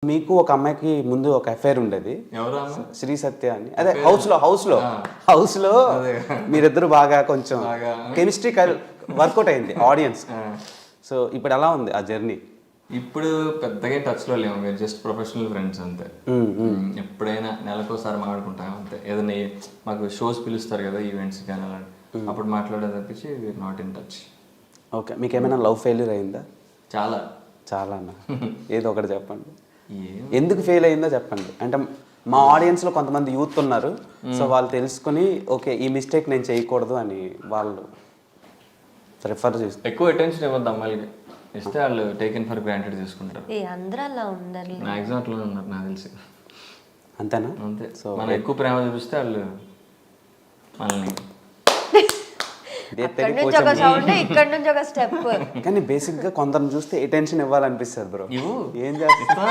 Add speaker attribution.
Speaker 1: మీకు ఒక అమ్మాయికి ముందు ఒక అఫైర్ ఉండేది,
Speaker 2: ఎవరు
Speaker 1: శ్రీ సత్య అని. అదే హౌస్ లో మీరిద్దరు బాగా కొంచెం కెమిస్ట్రీ వర్కౌట్ అయింది ఆడియన్స్. సో ఇప్పుడు ఎలా ఉంది ఆ జర్నీ?
Speaker 2: ఇప్పుడు పెద్దగా టచ్లో లేము, మీరు జస్ట్ ప్రొఫెషనల్ ఫ్రెండ్స్ అంతే. ఎప్పుడైనా నెలకోసారి మాట్లాడుకుంటాం అంతే. ఏదైనా మాకు షోస్ పిలుస్తారు కదా, ఈవెంట్స్ కానీ అలాంటి, అప్పుడు మాట్లాడే తప్పించి we're not in touch.
Speaker 1: Okay, మీకు ఏమైనా లవ్ ఫెయిల్యూర్ అయిందా?
Speaker 2: చాలా
Speaker 1: అన్న ఏదో ఒకటి చెప్పండి, ఎందుకు ఫెయిల్ అయిందో చెప్పండి. అంటే మా ఆడియన్స్లో కొంతమంది యూత్ ఉన్నారు, సో వాళ్ళు తెలుసుకుని ఓకే ఈ మిస్టేక్ నేను చేయకూడదు అని వాళ్ళు ప్రిఫర్ చేస్తారు.
Speaker 2: ఎక్కువ అటెన్షన్ ఇవ్వద్దు అమ్మాయిలకి, ఇస్తే వాళ్ళు టేకెన్ ఫర్ గ్రాంటెడ్ తీసుకుంటారు.
Speaker 3: అందరూ అలా ఉండరు,
Speaker 2: మ్యాక్సిమం అట్లా ఉన్నారు నాకు తెలిసి.
Speaker 1: అంతేనా?
Speaker 2: అంతే. సో మనం ఎక్కువ ప్రేమ చూపిస్తే వాళ్ళు మనల్ని
Speaker 1: కానీ బేసిక్ గా కొందరిని చూస్తే అటెన్షన్ ఇవ్వాలనిపిస్తుంది బ్రో. ఏం చేస్తా